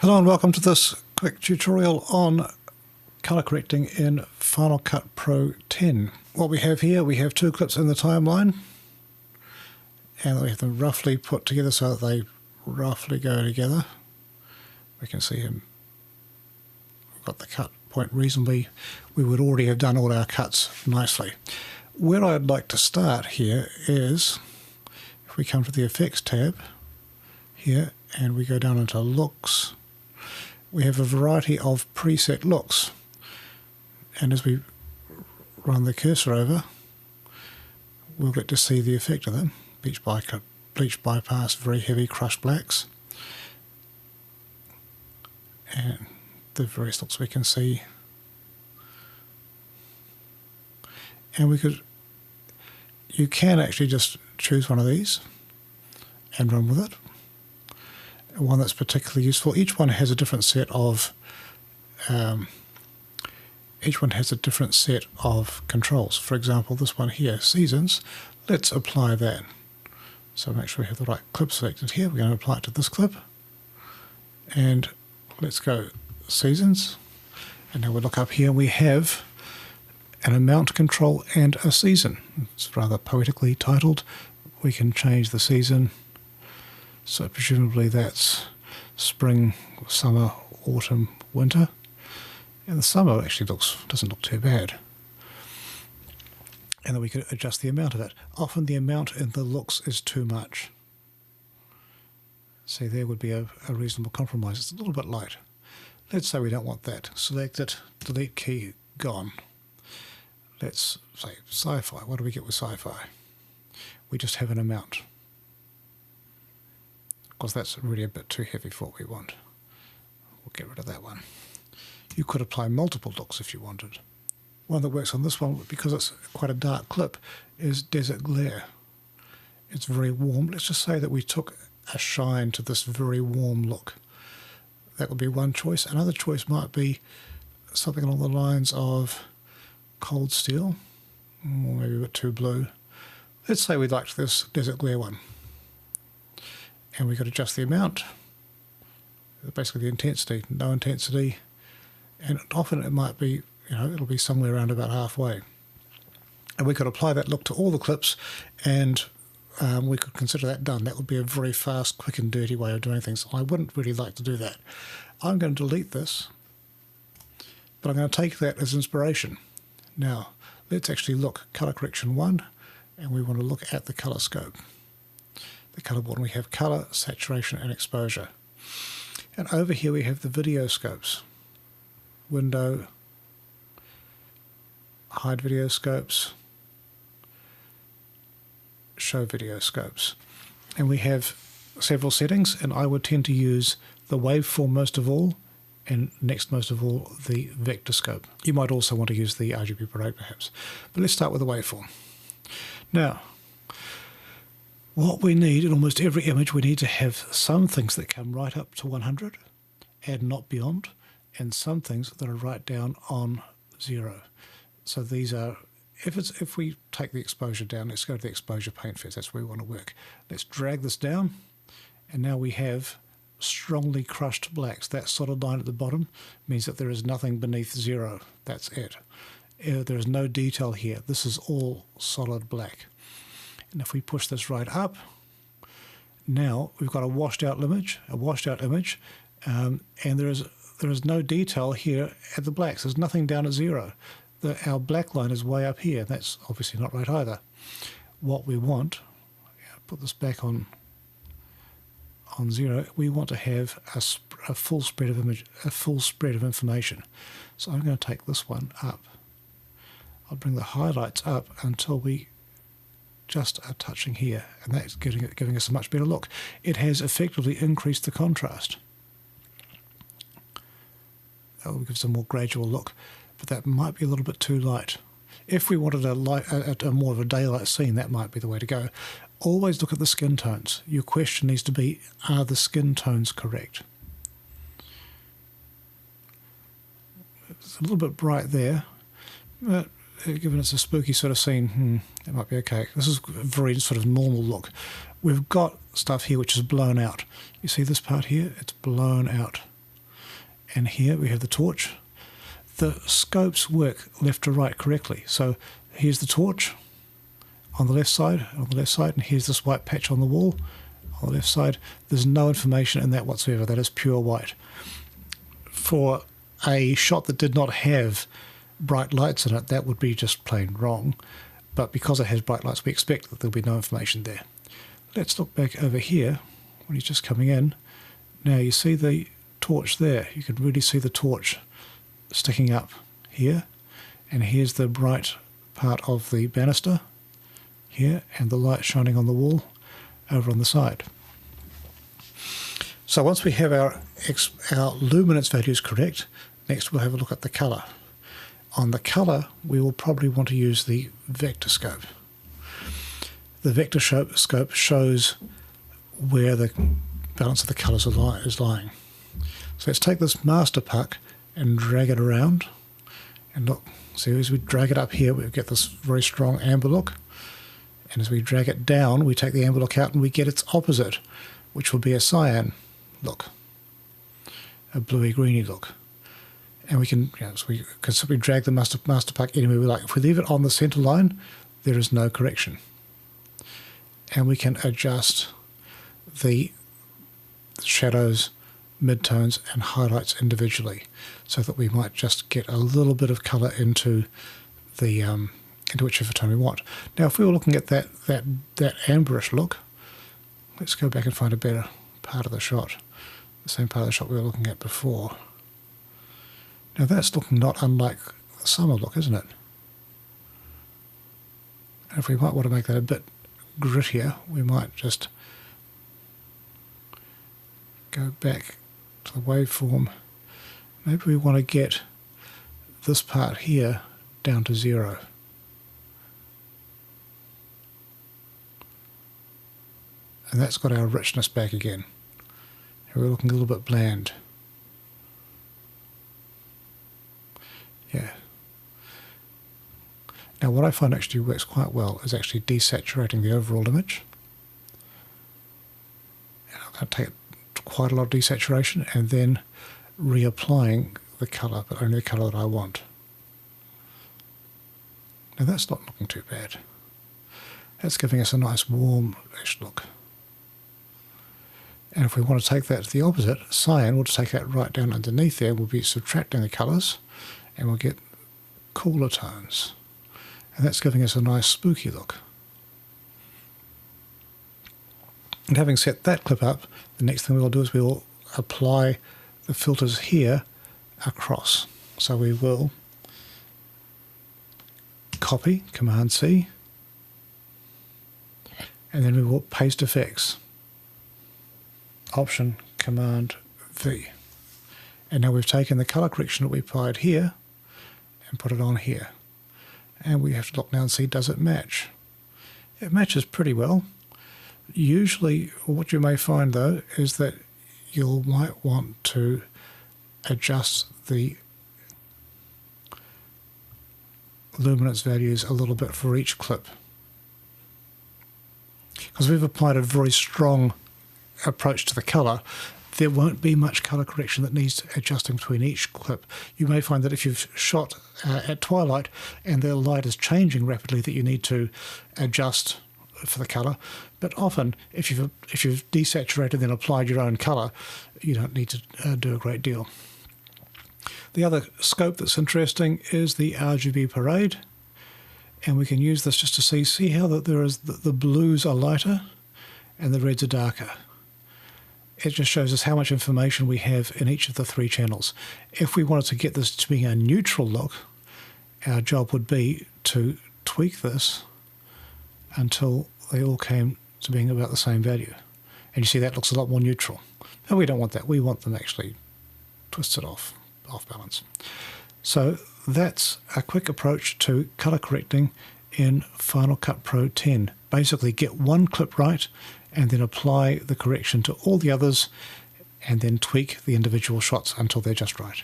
Hello and welcome to this quick tutorial on color correcting in Final Cut Pro 10. What we have here, we have two clips in the timeline and we have them roughly put together so that they roughly go together. We can see him, we've got the cut point reasonably, we would already have done all our cuts nicely. Where I'd like to start here is, if we come to the Effects tab here and we go down into Looks, we have a variety of preset looks, and as we run the cursor over we'll get to see the effect of them. Bleach bypass, very heavy crushed blacks, and the various looks we can see. And you can actually just choose one of these and run with it. One that's particularly useful. Each one has a different set of controls. For example, this one here, seasons. Let's apply that. So make sure we have the right clip selected here. We're going to apply it to this clip, and let's go seasons. And now we look up here and we have an amount control and a season. It's rather poetically titled. We can change the season. So presumably that's spring, summer, autumn, winter. And the summer actually doesn't look too bad. And then we could adjust the amount of it. Often the amount in the looks is too much. See, there would be a reasonable compromise. It's a little bit light. Let's say we don't want that. Select it, delete key, gone. Let's say sci-fi. What do we get with sci-fi? We just have an amount, because that's really a bit too heavy for what we want. We'll get rid of that one. You could apply multiple looks if you wanted. One that works on this one, because it's quite a dark clip, is Desert Glare. It's very warm. Let's just say that we took a shine to this very warm look. That would be one choice. Another choice might be something along the lines of Cold Steel, or maybe a bit too blue. Let's say we liked this Desert Glare one. And we could adjust the amount, basically the intensity, no intensity, and often it might be, it'll be somewhere around about halfway. And we could apply that look to all the clips, and we could consider that done. That would be a very fast, quick and dirty way of doing things. I wouldn't really like to do that. I'm going to delete this, but I'm going to take that as inspiration. Now, let's actually look color correction 1, and we want to look at the color scope. The color board, and we have color, saturation and exposure. And over here we have the video scopes. Window, hide video scopes, show video scopes. And we have several settings, and I would tend to use the waveform most of all, and next most of all the vector scope. You might also want to use the RGB Parade perhaps. But let's start with the waveform. Now, what we need in almost every image, we need to have some things that come right up to 100 and not beyond, and some things that are right down on 0. So these are, if we take the exposure down, let's go to the exposure paint first, that's where we want to work. Let's drag this down, and now we have strongly crushed blacks. That solid line at the bottom means that there is nothing beneath 0. That's it. There is no detail here. This is all solid black. And if we push this right up, now we've got a washed out image, and there is no detail here at the blacks. There's nothing down at 0. Our black line is way up here. That's obviously not right either. What we want, put this back on 0. We want to have a full spread of information. So I'm going to take this one up. I'll bring the highlights up until we just are touching here, and that's giving us a much better look. It has effectively increased the contrast. That will give us a more gradual look, but that might be a little bit too light. If we wanted a more of a daylight scene, that might be the way to go. Always look at the skin tones. Your question needs to be, are the skin tones correct? It's a little bit bright there, but given it's a spooky sort of scene, that might be okay. This is a very sort of normal look. We've got stuff here which is blown out. You see this part here? It's blown out. and here we have the torch. The scopes work left to right correctly. So here's the torch on the left side, and here's this white patch on the wall on the left side. There's no information in that whatsoever. That is pure white. For a shot that did not have bright lights in it, that would be just plain wrong. But because it has bright lights, we expect that there'll be no information there. Let's look back over here when he's just coming in. Now you see the torch there. You can really see the torch sticking up here, and here's the bright part of the banister here, and the light shining on the wall over on the side. So once we have our luminance values correct, next we'll have a look at the colour. On the colour, we will probably want to use the vector scope. The vector scope shows where the balance of the colours is lying. So let's take this master puck and drag it around, and look, see, as we drag it up here we get this very strong amber look, and as we drag it down we take the amber look out and we get its opposite, which will be a cyan look, a bluey greeny look. And we can, so we can simply drag the master puck anywhere we like. If we leave it on the center line, there is no correction, and we can adjust the shadows, midtones and highlights individually, so that we might just get a little bit of colour into the into whichever tone we want. Now if we were looking at that amberish look, let's go back and find a better part of the shot, the same part of the shot we were looking at before. Now that's looking not unlike the summer look, isn't it? And if we might want to make that a bit grittier, we might just go back to the waveform. Maybe we want to get this part here down to 0. And that's got our richness back again. And we're looking a little bit bland. Yeah. Now what I find actually works quite well is actually desaturating the overall image. And I'm going to take quite a lot of desaturation and then reapplying the colour, but only the colour that I want. Now that's not looking too bad. That's giving us a nice warm-ish look. And if we want to take that to the opposite, cyan, we'll just take that right down underneath there. We'll be subtracting the colours and we'll get cooler tones. And that's giving us a nice spooky look. And having set that clip up, the next thing we'll do is we'll apply the filters here across. So we will copy, Command C, and then we will paste effects, Option, Command V. And now we've taken the colour correction that we applied here and put it on here. And we have to look now and see, does it match? It matches pretty well. Usually what you may find though is that you might want to adjust the luminance values a little bit for each clip, because we've applied a very strong approach to the colour. There won't be much colour correction that needs adjusting between each clip. You may find that if you've shot at twilight and the light is changing rapidly, that you need to adjust for the colour. But often, if you've desaturated and then applied your own colour, you don't need to do a great deal. The other scope that's interesting is the RGB parade, and we can use this just to see how there is the blues are lighter and the reds are darker. It just shows us how much information we have in each of the 3 channels. If we wanted to get this to be a neutral look, our job would be to tweak this until they all came to being about the same value. And you see that looks a lot more neutral. And we don't want that. We want them actually twisted off balance. So that's a quick approach to colour correcting in Final Cut Pro 10. Basically get one clip right and then apply the correction to all the others and then tweak the individual shots until they're just right.